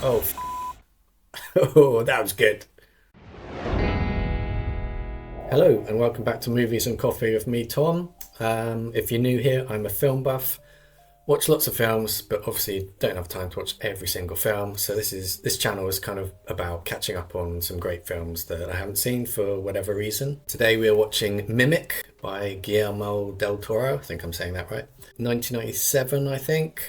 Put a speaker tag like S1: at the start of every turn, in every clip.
S1: Oh, oh, that was good. Hello, and welcome back to Movies and Coffee with me, Tom. If you're new here, I'm a film buff. Watch lots of films, but obviously don't have time to watch every single film. So this channel is kind of about catching up on some great films that I haven't seen for whatever reason. Today we are watching Mimic by Guillermo Del Toro. I think I'm saying that right. 1997, I think.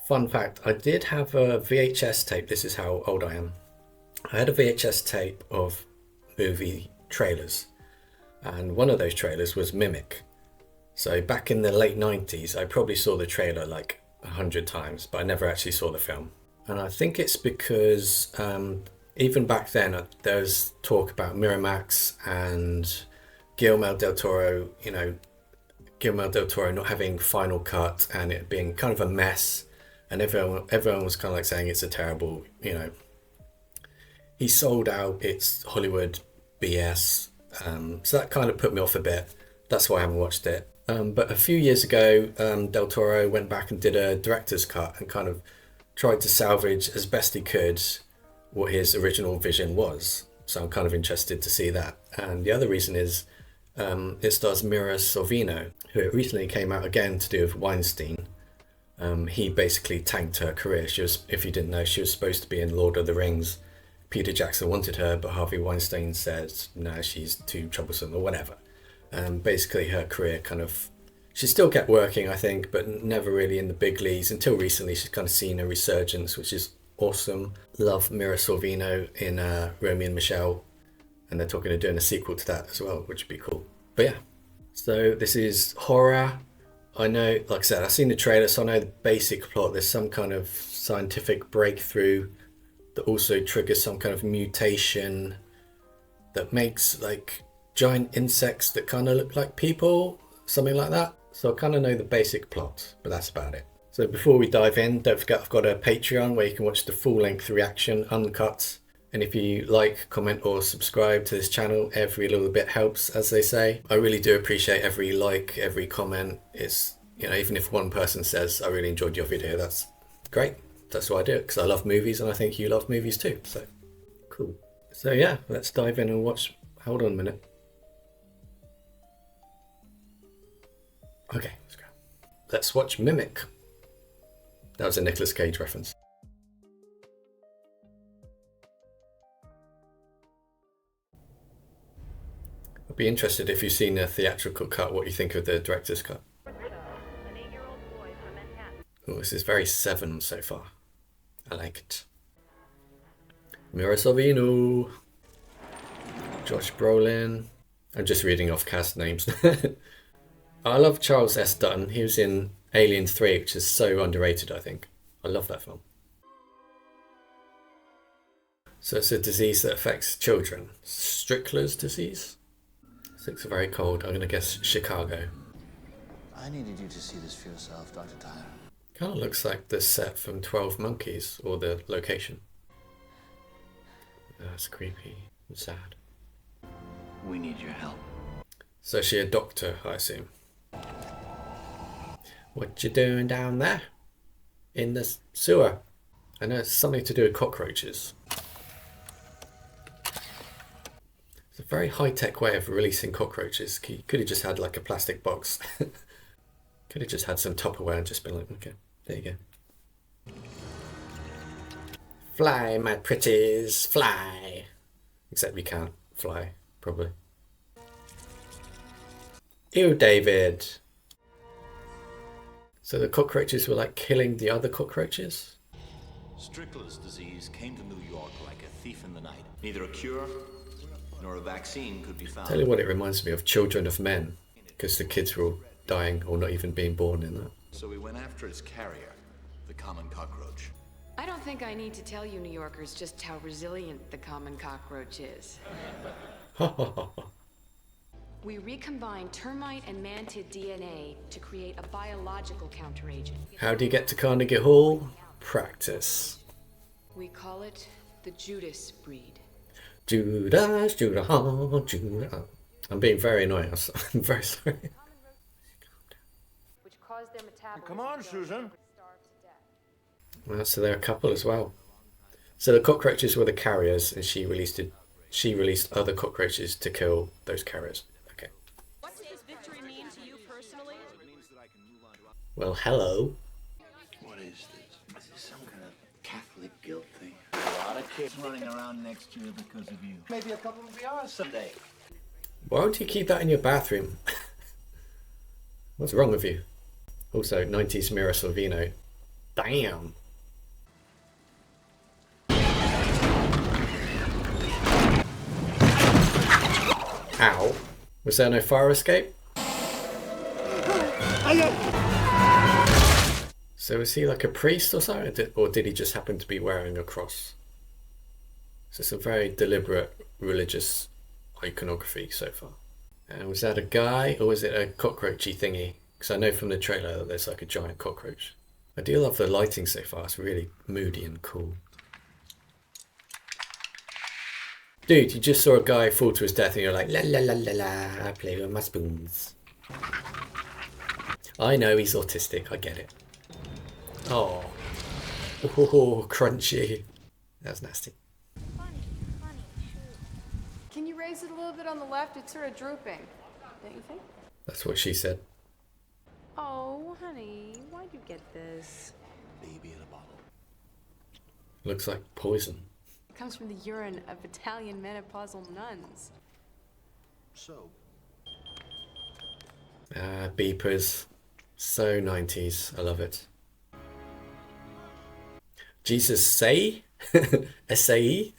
S1: Fun fact, I did have a VHS tape. This is how old I am. I had a VHS tape of movie trailers, and one of those trailers was Mimic. So back in the late 90s, I probably saw the trailer like 100 times, but I never actually saw the film. And I think it's because even back then, there was talk about Miramax and Guillermo Del Toro, Guillermo Del Toro not having final cut and it being kind of a mess. And everyone was kind of like saying it's a terrible, he sold out, it's Hollywood BS. So that kind of put me off a bit. That's why I haven't watched it. But a few years ago, Del Toro went back and did a director's cut and kind of tried to salvage as best he could what his original vision was. So I'm kind of interested to see that. And the other reason is it stars Mira Sorvino, who recently came out again to do with Weinstein. He basically tanked her career. She was, if you didn't know, she was supposed to be in Lord of the Rings. Peter Jackson wanted her, but Harvey Weinstein said, no, she's too troublesome or whatever. Basically her career she still kept working, I think, but never really in the big leagues until recently. She's kind of seen a resurgence, which is awesome. Love Mira Sorvino in Romeo and Michelle, and they're talking of doing a sequel to that as well, which would be cool. But yeah, so this is horror. I know, like I said, I've seen the trailer, so I know the basic plot. There's some kind of scientific breakthrough that also triggers some kind of mutation that makes like giant insects that kind of look like people, something like that. So I kind of know the basic plot, but that's about it. So before we dive in, don't forget I've got a Patreon where you can watch the full-length reaction, uncut. And if you like, comment or subscribe to this channel, every little bit helps, as they say. I really do appreciate every like, every comment. It's, even if one person says, I really enjoyed your video, that's great. That's why I do it, because I love movies and I think you love movies too. So, cool. So yeah, let's dive in and watch. Hold on a minute. Okay, let's go. Let's watch Mimic. That was a Nicolas Cage reference. I'd be interested if you've seen the theatrical cut, what you think of the director's cut. Oh, this is very Seven so far. I like it. Mira Sorvino. Josh Brolin. I'm just reading off cast names. I love Charles S. Dutton. He was in Alien 3, which is so underrated, I think. I love that film. So it's a disease that affects children. Strickler's disease? So it's very cold. I'm going to guess Chicago.
S2: I needed you to see this for yourself, Dr. Tyler.
S1: Kind of looks like the set from 12 Monkeys, or the location. That's creepy and sad.
S2: We need your help.
S1: So is she a doctor, I assume? What you doing down there? In the sewer? I know it's something to do with cockroaches. It's a very high-tech way of releasing cockroaches. You could have just had like a plastic box. Could have just had some Tupperware and just been like, okay, there you go. Fly, my pretties, fly. Except we can't fly, probably. Ew, David. So the cockroaches were like killing the other cockroaches?
S3: Strickler's disease came to New York like a thief in the night. Neither a cure nor a vaccine could be found.
S1: Tell you what, it reminds me of Children of Men, because the kids were all dying or not even being born in that.
S3: So we went after its carrier, the common cockroach.
S4: I don't think I need to tell you New Yorkers just how resilient the common cockroach is.
S1: Ha ha ha.
S4: We recombine termite and mantid DNA to create a biological counteragent.
S1: How do you get to Carnegie Hall? Practice.
S4: We call it the Judas breed.
S1: Judas, Judas, Judas. I'm being very annoying. I'm very sorry.
S4: Which caused their metabolism
S5: Come on, Susan.
S1: Well, so they're a couple as well. So the cockroaches were the carriers, and she released other cockroaches to kill those carriers. Okay.
S5: What does this victory mean to you personally?
S1: Well, hello.
S2: What is this? Is this some kind of Catholic guilt thing? A lot of kids running around next year because of you. Maybe a couple will be ours someday.
S1: Why would you keep that in your bathroom? What's wrong with you? Also, 90s Mira Sorvino. Damn. Ow. Was there no fire escape? So is he like a priest or something? Or did he just happen to be wearing a cross? So some very deliberate religious iconography so far. And was that a guy or was it a cockroachy thingy? Because I know from the trailer that there's like a giant cockroach. I do love the lighting so far. It's really moody and cool. Dude, you just saw a guy fall to his death and you're like, la la la la la, I play with my spoons. I know he's autistic, I get it. Oh, crunchy. That was nasty.
S6: Can you raise it a little bit on the left? It's sort of drooping, don't you think?
S1: That's what she said.
S4: Oh, honey, why'd you get this?
S2: Baby in a bottle.
S1: Looks like poison.
S4: It comes from the urine of Italian menopausal nuns.
S2: So,
S1: Beepers. So 90s. I love it. Jesus say? S-A-E?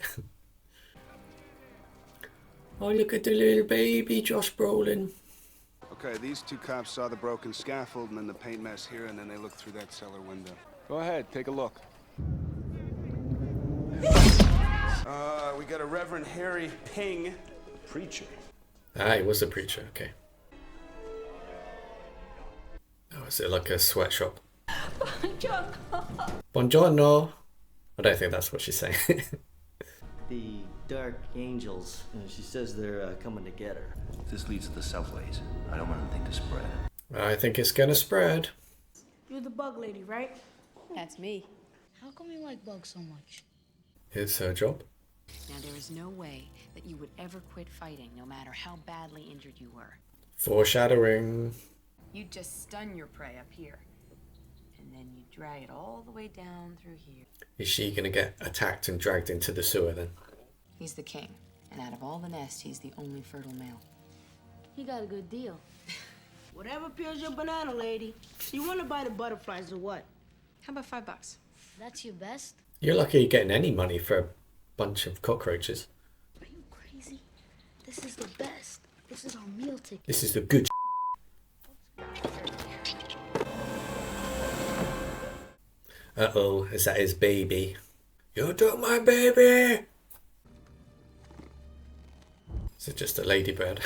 S1: Oh, look at the little baby, Josh Brolin.
S7: Okay, these two cops saw the broken scaffold and then the paint mess here, and then they looked through that cellar window. Go ahead, take a look. We got a Reverend Harry Ping.
S2: preacher.
S1: Ah, he was a preacher, okay. Oh, is it like a sweatshop? Buongiorno. I don't think that's what she's saying.
S8: The Dark Angels. She says they're coming to get her.
S2: This leads to the subways. I don't want anything to spread.
S1: I think it's gonna spread.
S9: You're the bug lady, right?
S4: That's me.
S9: How come you like bugs so much?
S1: It's her job.
S4: Now, there is no way that you would ever quit fighting, no matter how badly injured you were.
S1: Foreshadowing.
S4: You'd just stun your prey up here, and then you drag it all the way down through here.
S1: Is she gonna get attacked and dragged into the sewer then?
S4: He's the king, and out of all the nest, he's the only fertile male.
S9: He got a good deal. Whatever peels your banana, lady. You want to buy the butterflies or what?
S4: How about $5?
S9: That's your best?
S1: You're lucky you're getting any money for a bunch of cockroaches.
S9: Are you crazy? This is the best. This is our meal ticket.
S1: This is the good Uh-oh, is that his baby? You took my baby! Is it just a ladybird?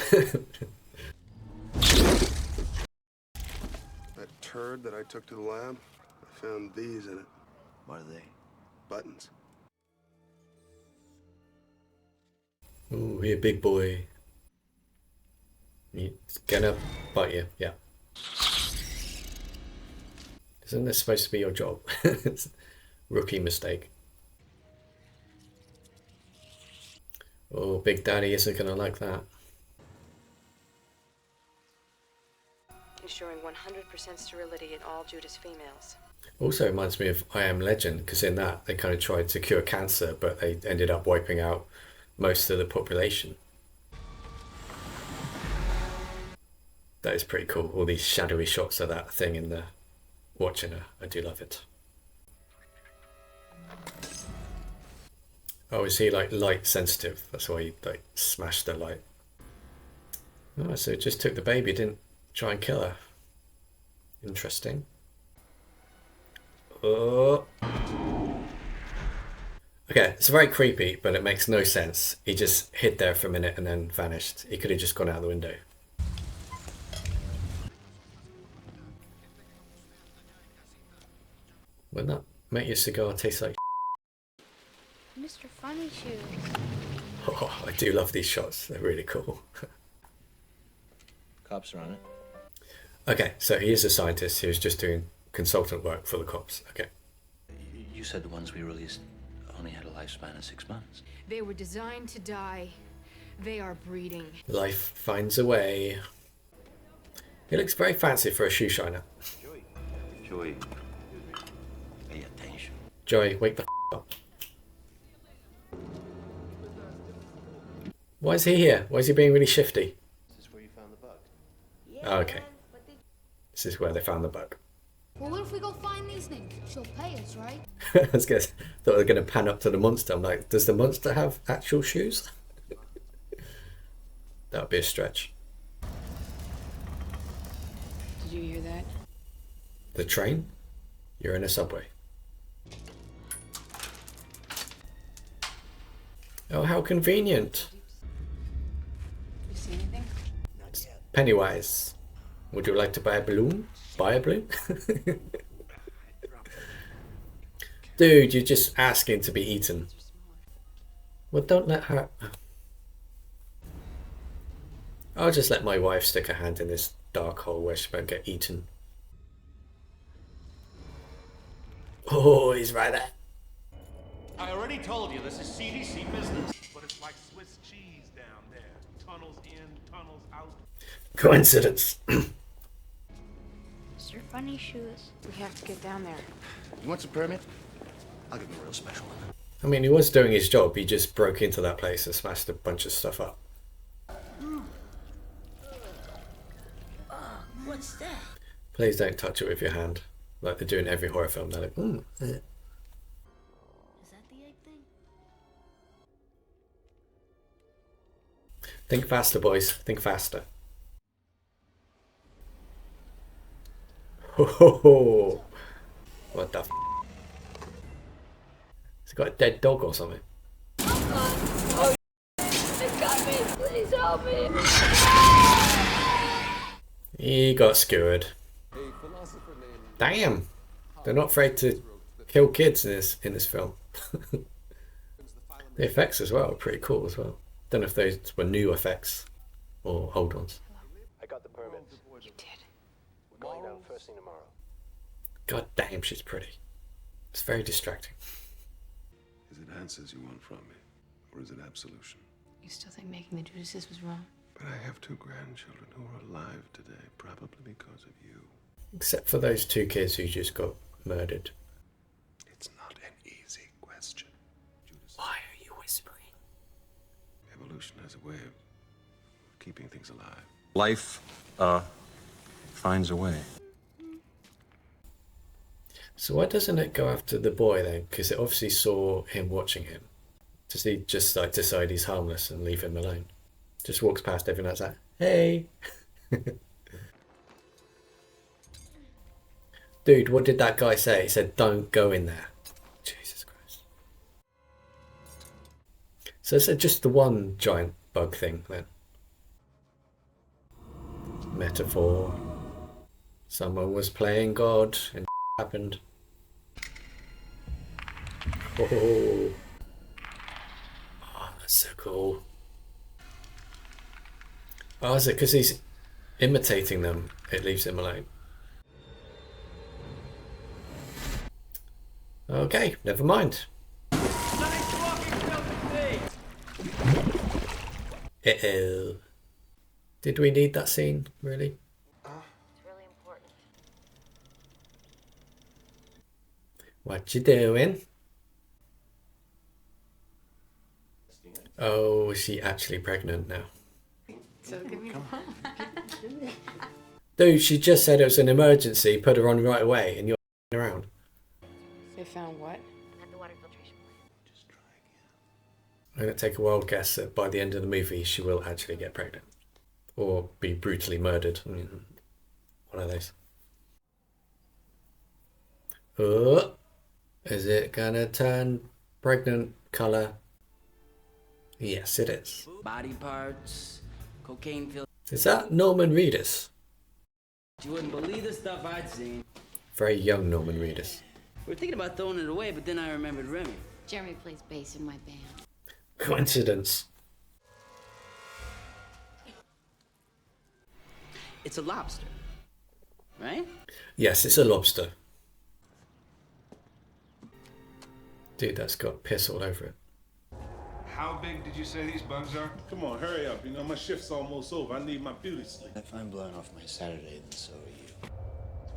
S7: That turd that I took to the lab, I found these in it.
S2: What are they?
S7: Buttons.
S1: Ooh, here, big boy. He's gonna bite you, yeah. Isn't this supposed to be your job? Rookie mistake. Oh, Big Daddy isn't gonna like that.
S4: Ensuring 100% sterility in all Judas females.
S1: Also reminds me of I Am Legend, because in that they kind of tried to cure cancer, but they ended up wiping out most of the population. That is pretty cool. All these shadowy shots of that thing in the watching her. I do love it. Oh, is he like light sensitive? That's why he like smashed the light. Oh, so it just took the baby, didn't try and kill her. Interesting. Oh. Okay, it's very creepy, but it makes no sense. He just hid there for a minute and then vanished. He could have just gone out the window. Wouldn't that make your cigar taste like
S9: Mr. Funny Shoes.
S1: Oh, I do love these shots. They're really cool.
S2: Cops are on it.
S1: Okay, so he is a scientist. He was just doing consultant work for the cops. Okay.
S2: You said the ones we released only had a lifespan of 6 months.
S4: They were designed to die. They are breeding.
S1: Life finds a way. He looks very fancy for a shoe shiner.
S2: Joey, pay attention.
S1: Joey, wake the up. Why is he here? Why is he being really shifty?
S8: This is where you found the bug.
S1: Oh, okay. This is where they found the bug.
S10: Well, what if we go find these things? She'll pay us, right?
S1: I was gonna, thought they were going to pan up to the monster. I'm like, does the monster have actual shoes? That would be a stretch.
S4: Did you hear that?
S1: The train? You're in a subway. Oh, how convenient.
S4: You see anything?
S1: Pennywise. Would you like to buy a balloon? Buy a balloon? Dude, you're just asking to be eaten. Well, don't let her... I'll just let my wife stick her hand in this dark hole where she won't get eaten. Oh, he's right there.
S3: I already told you this is CDC business.
S11: But it's like Swiss cheese down there. Tunnels in, tunnels out.
S1: Coincidence.
S10: Mr. Funny Shoes.
S4: We have to get down there.
S2: You want some permit? I'll give you a real special one.
S1: I mean, he was doing his job. He just broke into that place and smashed a bunch of stuff up.
S9: What's that?
S1: Please don't touch it with your hand. Like they do in every horror film. They're like,
S9: Is that the egg thing?
S1: Think faster, boys. Think faster. Ho ho ho! What the f? Has he got a dead dog or something?
S10: Oh, it got me. Please help me.
S1: He got skewered. Damn! They're not afraid to kill kids in this film. The effects as well are pretty cool as well. Don't know if those were new effects or old ones.
S8: I got the permit.
S4: You did.
S8: We're going down first thing tomorrow.
S1: God damn, she's pretty. It's very distracting.
S7: Is it answers you want from me? Or is it absolution?
S4: You still think making the Judases was wrong?
S7: But I have 2 grandchildren who are alive today, probably because of you.
S1: Except for those 2 kids who just got murdered.
S7: It's not an easy question. Judas.
S1: Why are you whispering?
S7: Evolution has a way of keeping things alive.
S3: Life, finds a way.
S1: So why doesn't it go after the boy then? Because it obviously saw him watching him. Does he just like decide he's harmless and leave him alone? Just walks past everyone else like, hey. Dude, what did that guy say? He said, don't go in there. Jesus Christ. So is it just the one giant bug thing then? Metaphor. Someone was playing God and happened. Oh, that's so cool. Oh, is it because he's imitating them? It leaves him alone. Okay, never mind. Uh-oh. Did we need that scene, really?
S10: It's really important.
S1: What you doing? Oh, is she actually pregnant now?
S4: So give me
S1: Dude, she just said it was an emergency, put her on right away, and you're around.
S4: They found what?
S10: At the water filtration plant.
S2: Just try again.
S1: I'm going to take a wild guess that by the end of the movie, she will actually get pregnant. Or be brutally murdered. One of those. Oh, is it going to turn pregnant colour? Yes, it is.
S12: Body parts, cocaine pills.
S1: Is that Norman Reedus?
S12: You wouldn't believe the stuff I'd seen.
S1: Very young Norman Reedus.
S12: We were thinking about throwing it away, but then I remembered Remy.
S10: Jeremy plays bass in my band.
S1: Coincidence.
S12: It's a lobster, right?
S1: Yes, it's a lobster. Dude, that's got piss all over it.
S11: How big did you say these bugs are? Come on, hurry up. You know, my shift's almost over. I need my beauty sleep.
S2: If I'm blowing off my Saturday, then so are you.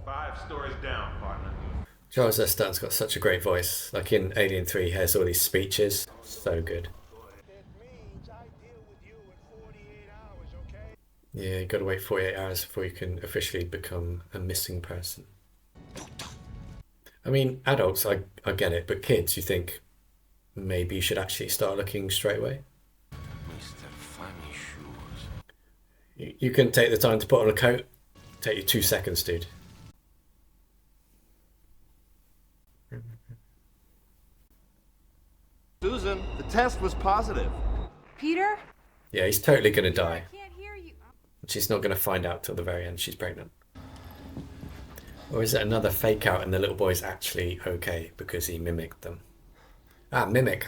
S11: 5 stories down, partner.
S1: Charles S. Dutton's got such a great voice. Like in Alien 3, he has all these speeches. So good. Yeah, you gotta wait 48 hours before you can officially become a missing person. I mean, adults, I get it, but kids, you think maybe you should actually start looking straight away?
S2: Mr. Funny Shoes.
S1: You couldn't take the time to put on a coat? Take you 2 seconds, dude.
S13: Susan, the test was positive.
S6: Peter?
S1: Yeah, he's totally gonna die.
S6: I can't hear you.
S1: She's not gonna find out till the very end she's pregnant. Or is it another fake out and the little boy's actually okay because he mimicked them? Mimic.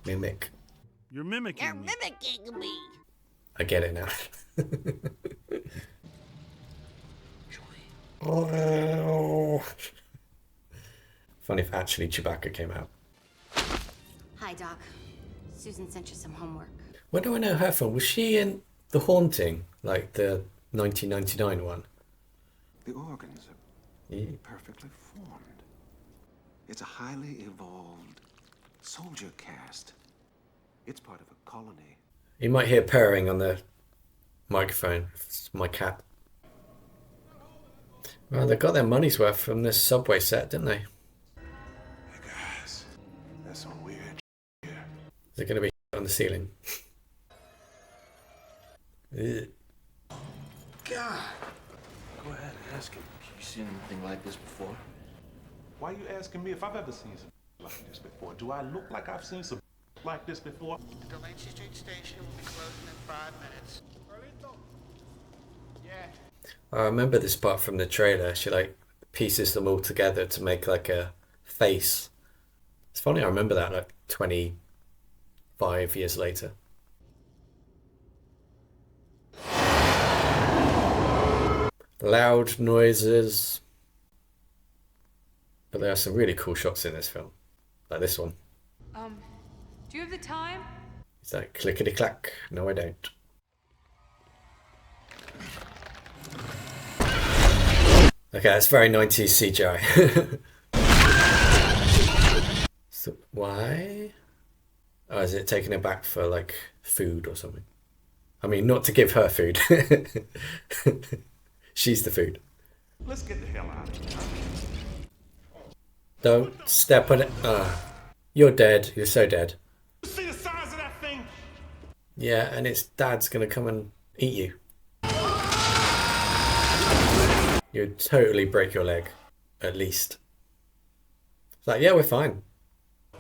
S1: Mimic.
S11: You're mimicking me.
S10: Mimicking me.
S1: I get it now. Oh. Funny if actually Chewbacca came out.
S14: Hi, Doc. Susan sent you some homework.
S1: Where do I know her from? Was she in The Haunting, like the 1999 one?
S7: The organs are perfectly formed. It's a highly evolved soldier caste. It's part of a colony.
S1: You might hear purring on the microphone. It's my cat. Well, they got their money's worth from this subway set, didn't they?
S7: Hey guys, there's some weird here.
S1: Is it going to be on the ceiling?
S2: God. Go ahead and ask him. You seen anything like this before?
S11: Why are you asking me if I've ever seen some like this before? Do I look like I've seen some like this before?
S15: The Delancey Street station will be closing in 5 minutes. Yeah.
S1: I remember this part from the trailer. She like pieces them all together to make like a face. It's funny, I remember that like 25 years later. Loud noises. But there are some really cool shots in this film. Like this one.
S6: Do you have the time?
S1: It's like clickety clack. No, I don't. Okay, that's very 90s CGI. So, why? Oh, is it taking her back for like food or something? I mean, not to give her food. She's the food.
S11: Let's get the hell out of here.
S1: Don't step on it. You're dead. You're so dead.
S11: You see the size of that thing?
S1: Yeah, and its dad's gonna come and eat you. You'd totally break your leg, at least. It's like, yeah, we're fine.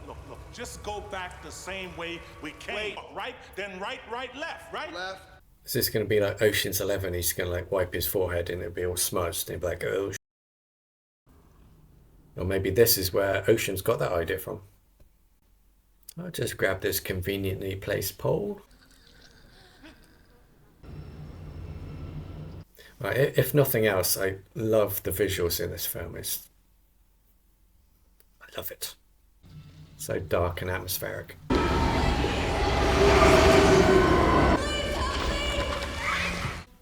S11: Look, just go back the same way we came. Right, then right, left, right? Left.
S1: Is this going to be like Ocean's 11? He's going to like wipe his forehead and it'll be all smudged and he'll be like, oh, or maybe this is where Ocean's got that idea from. I'll just grab this conveniently placed pole. Right, if nothing else, I love the visuals in this film. I love it. So dark and atmospheric.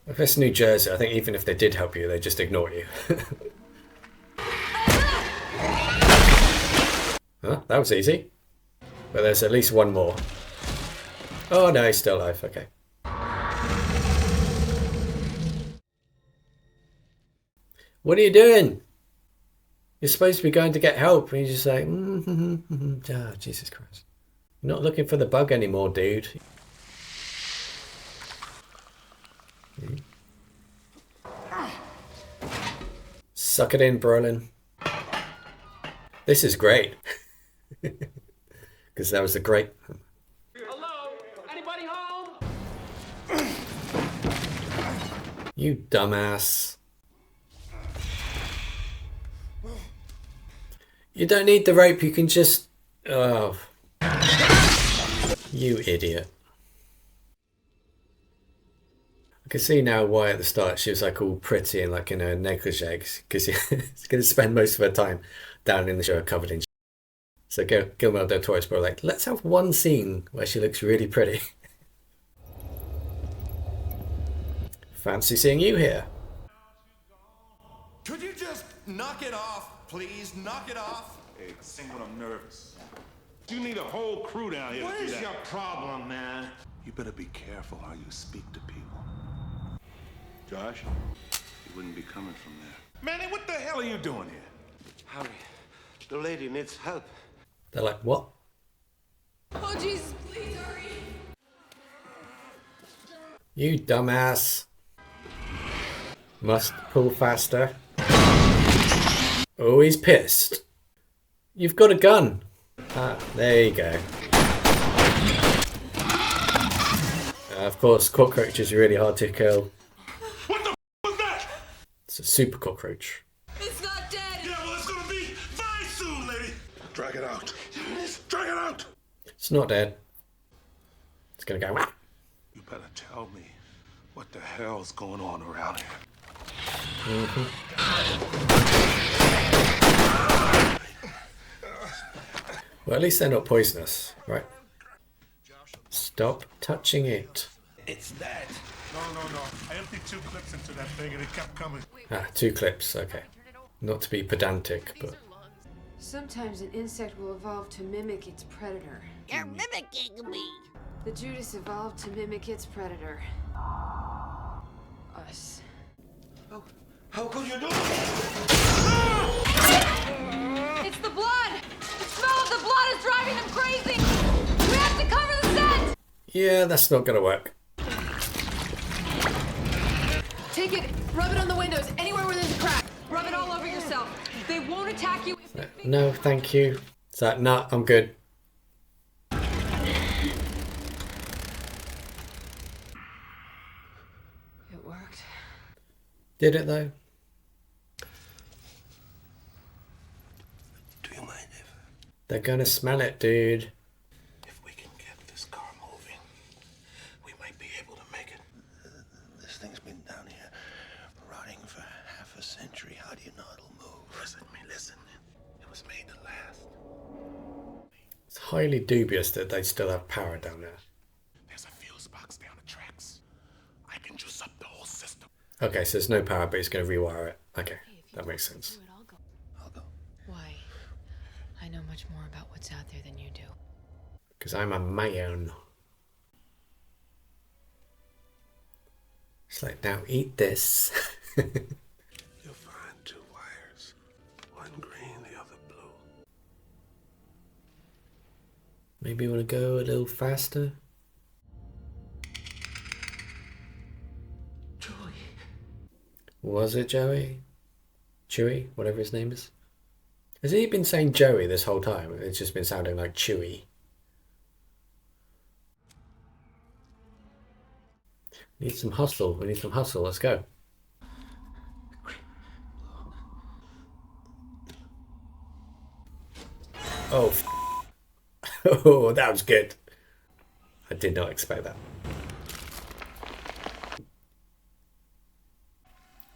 S1: If it's New Jersey, I think even if they did help you, they just ignore you. Huh? That was easy. But there's at least one more. Oh no, he's still alive. Okay. What are you doing? You're supposed to be going to get help. And you're just like, oh, Jesus Christ. You're not looking for the bug anymore, dude. Suck it in, Brolin. This is great. Because that was a great...
S12: Hello? Anybody home?
S1: You dumbass. You don't need the rope, you can just... Oh. You idiot. I can see now why at the start she was like all pretty and like in her negligee, because she's going to spend most of her time down in the show covered in So Guillermo Del Toro's probably like, let's have one scene where she looks really pretty. Fancy seeing you here.
S13: Could you just knock it off, please? Knock it off.
S11: Hey, I sing when I'm nervous. You need a whole crew down here
S2: What
S11: to do
S2: is
S11: that.
S2: your problem, man?
S11: You better be careful how you speak to people. Josh? You wouldn't be coming from there. Manny, what the hell are you doing here?
S2: Harry, the lady needs help.
S1: They're like, what?
S6: Oh, Jesus, please hurry.
S1: You dumbass. Must pull faster. Oh, he's pissed. You've got a gun. Ah, there you go. Of course, cockroaches are really hard to kill.
S11: What the was that?
S1: It's a super cockroach.
S6: It's not dead.
S11: Yeah, well, it's gonna be fine soon, lady. Drag it out. Drag it out.
S1: It's not dead. It's gonna go. Wah!
S11: You better tell me what the hell's going on around here.
S1: Well, at least they're not poisonous, right? Stop touching it.
S11: It's that. No. I emptied 2 clips into that thing and it kept coming.
S1: Ah, 2 clips, okay. Not to be pedantic, but...
S4: Sometimes an insect will evolve to mimic its predator.
S10: You're mimicking me.
S4: The Judas evolved to mimic its predator. Us.
S2: How could you do it?
S6: It's the blood. The smell of the blood is driving them crazy. We have to cover the set.
S1: Yeah, that's not gonna work.
S6: Take it, rub it on the windows, anywhere where there's a crack. Rub it all over yourself. They won't attack you if they think...
S1: No, thank you. It's like, nah, I'm good.
S4: It worked.
S1: Did it though?
S2: Do you mind if...
S1: They're gonna smell it, dude.
S2: If we can get this car moving, we might be able to make it. This thing's been down here rotting for half a century. How do you know it'll move? Listen. It was made to last.
S1: It's highly dubious that they still have power down there.
S11: There's a fuse box down the tracks. I can juice up the whole system.
S1: Okay, so there's no power, but he's gonna rewire it. Okay, that makes sense.
S2: I'll go.
S4: Why? I know much more about what's out there than you do.
S1: Because I'm a man. It's like, now eat this.
S11: You'll find 2 wires. One green, the other blue.
S1: Maybe you want to go a little faster?
S2: Joey.
S1: Was it Joey? Chewy? Whatever his name is? Has he been saying Joey this whole time? It's just been sounding like Chewy. Need some hustle. We need some hustle. Let's go. Oh, oh, that was good. I did not expect that.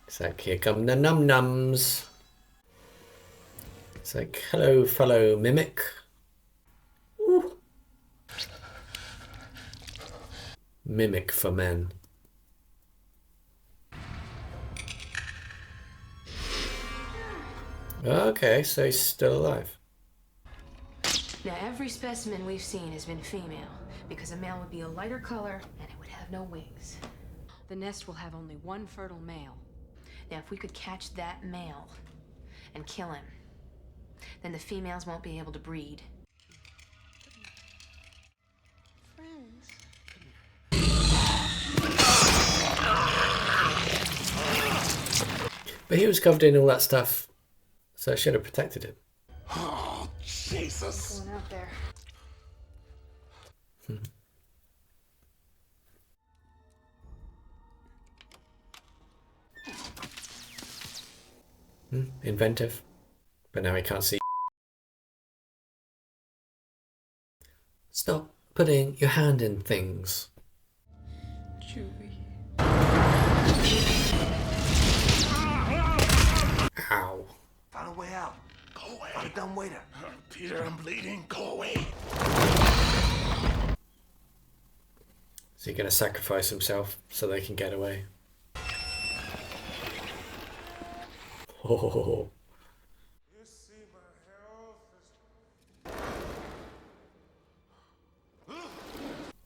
S1: It's like, here come the num-nums. It's like, hello, fellow mimic. Ooh. Mimic for men. Okay, so he's still alive.
S4: Now, every specimen we've seen has been female, because a male would be a lighter color and it would have no wings. The nest will have only one fertile male. Now, if we could catch that male and kill him, then the females won't be able to breed.
S10: Friends.
S1: But he was covered in all that stuff, so I should have protected him.
S11: Oh, Jesus.
S6: Going out there.
S1: Inventive. But now he can't see. Stop putting your hand in things.
S4: Chewy.
S1: Ow.
S2: Found a way out. Go Go away. I'm a dumb waiter. Peter, I'm bleeding. Go away.
S1: Is he going to sacrifice himself so they can get away? Oh.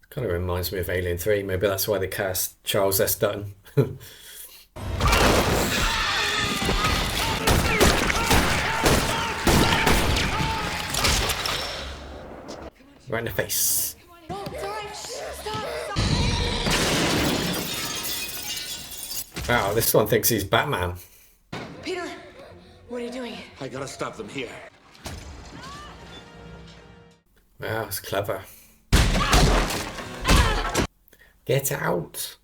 S1: Kind of reminds me of Alien 3. Maybe that's why they cast Charles S. Dutton. Right in the face. Wow, this one thinks he's Batman.
S6: Peter, what are you doing?
S2: I gotta stop them here.
S1: Wow, it's clever. Get out.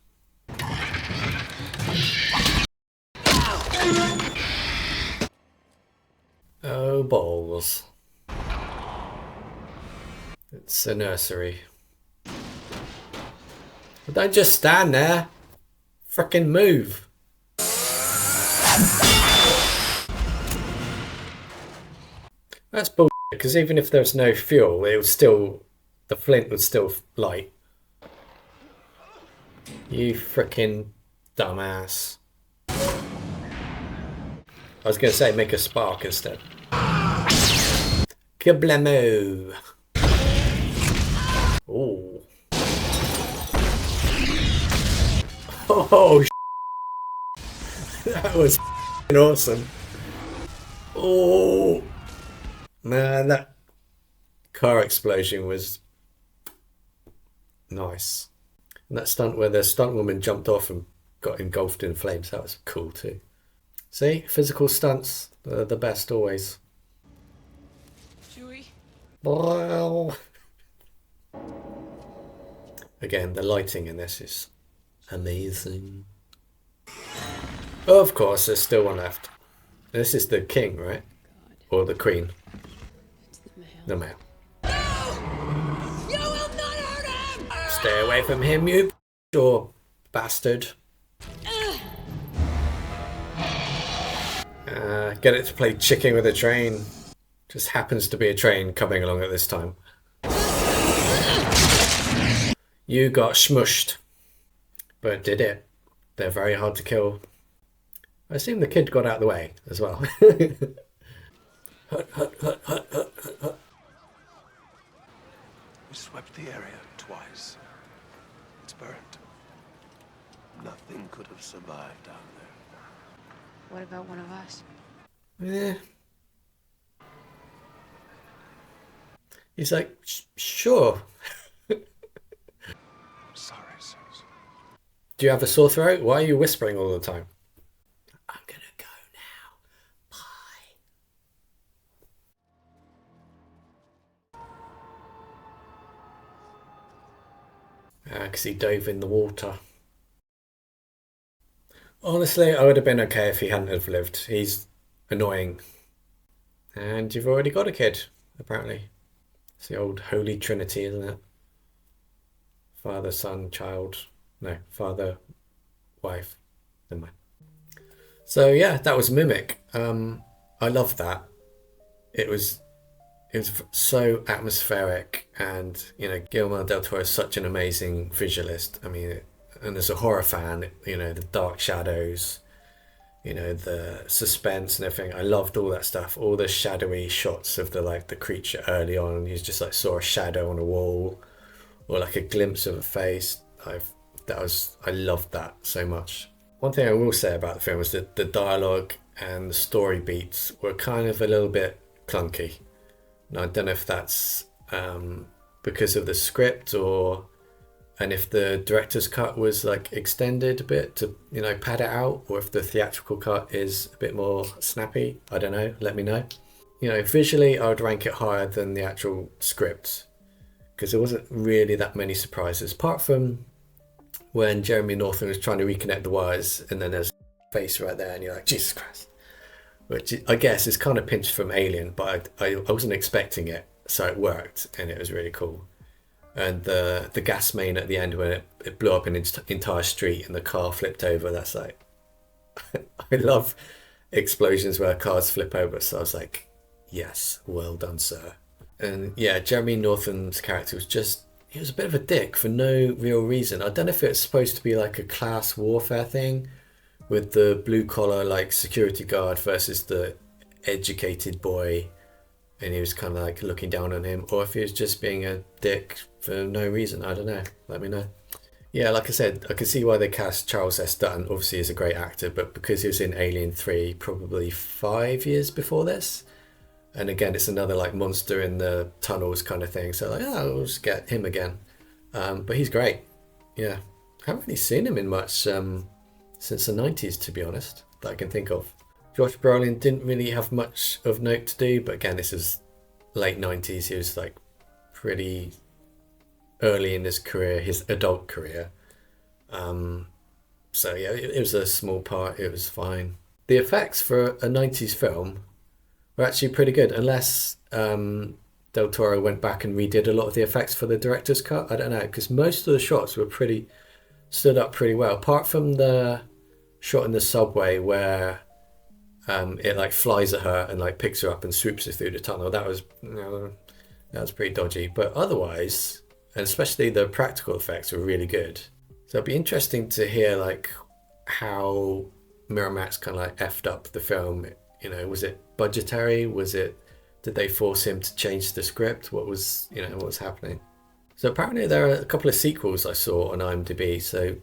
S1: Oh, balls. It's a nursery. But don't just stand there. Frickin' move. That's bullshit, because even if there's no fuel, it would still, the flint would still light. You frickin' dumbass. I was going to say make a spark instead. Kablamo. Oh. Oh, that was awesome. Oh, man, that car explosion was nice. And that stunt where the stunt woman jumped off and got engulfed in flames, that was cool too. See, physical stunts are the best always.
S6: Chewie.
S1: Well, again, the lighting in this is amazing. Oh, of course, there's still one left. This is the king, right? Or the queen? The male.
S10: You will not hurt him!
S1: Stay away from him, you or bastard. Get it to play chicken with a train. Just happens to be a train coming along at this time. You got smushed. But did it. They're very hard to kill. I assume the kid got out of the way as well. Hut, hut, hut, hut, hut, hut, hut.
S2: We swept the area twice. It's burnt. Nothing could have survived down there.
S4: What about one of us?
S1: Yeah. He's like, sure.
S2: Sorry, Susan.
S1: Do you have a sore throat? Why are you whispering all the time? I'm gonna go now. Bye. Because he dove in the water. Honestly, I would have been okay if he hadn't have lived. He's annoying. And you've already got a kid, apparently. It's the old Holy Trinity, isn't it? Father, son, child. No, father, wife. Never mind. So yeah, that was Mimic. I loved that. It was so atmospheric, and you know, Guillermo Del Toro is such an amazing visualist. I mean, and as a horror fan, you know, the dark shadows, you know, the suspense and everything. I loved all that stuff. All the shadowy shots of the creature early on. You just like saw a shadow on a wall, or like a glimpse of a face. I loved that so much. One thing I will say about the film is that the dialogue and the story beats were kind of a little bit clunky. And I don't know if that's because of the script, and if the director's cut was like extended a bit to, you know, pad it out, or if the theatrical cut is a bit more snappy. I don't know, let me know. You know, visually I would rank it higher than the actual script, because there wasn't really that many surprises, apart from when Jeremy Northam was trying to reconnect the wires and then there's a face right there and you're like, Jesus Christ. Which I guess is kind of pinched from Alien, but I wasn't expecting it, so it worked and it was really cool. And the gas main at the end when it blew up an entire street and the car flipped over, that's like, I love explosions where cars flip over, so I was like, Yes, well done, sir. And yeah, Jeremy Northam's character was just, he was a bit of a dick for no real reason. I don't know if it's supposed to be like a class warfare thing with the blue collar like security guard versus the educated boy, and he was kind of like looking down on him, or if he was just being a dick for no reason. I don't know. Let me know. Yeah, like I said, I can see why they cast Charles S. Dutton. Obviously, he's a great actor, but because he was in Alien 3 probably 5 years before this, and again, it's another like monster in the tunnels kind of thing. So like, oh, we'll just get him again. But he's great. Yeah, I haven't really seen him in much since the 90s, to be honest, that I can think of. Josh Brolin didn't really have much of note to do, but again, this is late 90s. He was like pretty early in his career, his adult career. So yeah, it was a small part. It was fine. The effects for a 90s film were actually pretty good, unless Del Toro went back and redid a lot of the effects for the director's cut. I don't know, because most of the shots were stood up pretty well, apart from the shot in the subway where it like flies at her and like picks her up and swoops her through the tunnel. That was, that was pretty dodgy, but otherwise, and especially the practical effects, were really good. So it'd be interesting to hear like how Miramax kind of like effed up the film. You know, was it budgetary? Did they force him to change the script? What was happening? So apparently there are a couple of sequels I saw on IMDb, so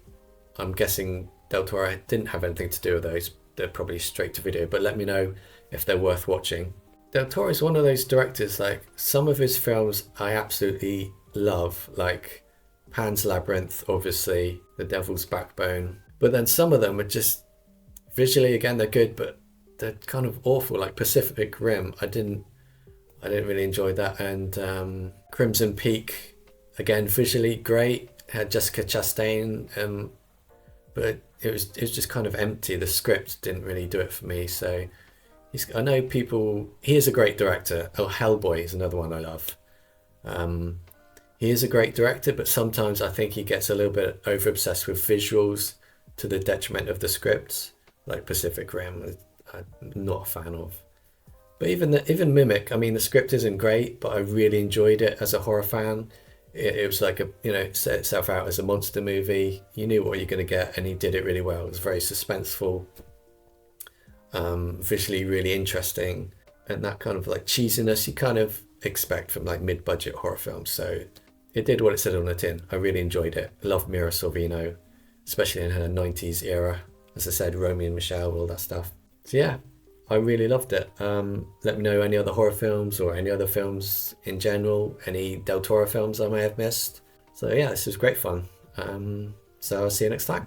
S1: I'm guessing Del Toro didn't have anything to do with those. They're probably straight to video, but let me know if they're worth watching. Del Toro is one of those directors, like some of his films I absolutely love, like Pan's Labyrinth, obviously, The Devil's Backbone, but then some of them are just visually, again, they're good, but they're kind of awful, like Pacific Rim. I didn't really enjoy that. And Crimson Peak, again, visually great, had Jessica Chastain, but it was just kind of empty. The script didn't really do it for me. So I know he is a great director. Oh, Hellboy is another one I love. He is a great director, but sometimes I think he gets a little bit over obsessed with visuals to the detriment of the script, like Pacific Rim. I'm not a fan of. But even Mimic, I mean, the script isn't great, but I really enjoyed it as a horror fan. It was like it set itself out as a monster movie. You knew what you're going to get, and he did it really well. It was very suspenseful, visually really interesting, and that kind of like cheesiness you kind of expect from like mid-budget horror films. So it did what it said on the tin. I really enjoyed it. I love Mira Sorvino, especially in her 90s era. As I said, Romy and Michelle, all that stuff. So yeah, I really loved it. Let me know any other horror films or any other films in general, any Del Toro films I may have missed. So yeah, this was great fun. So I'll see you next time.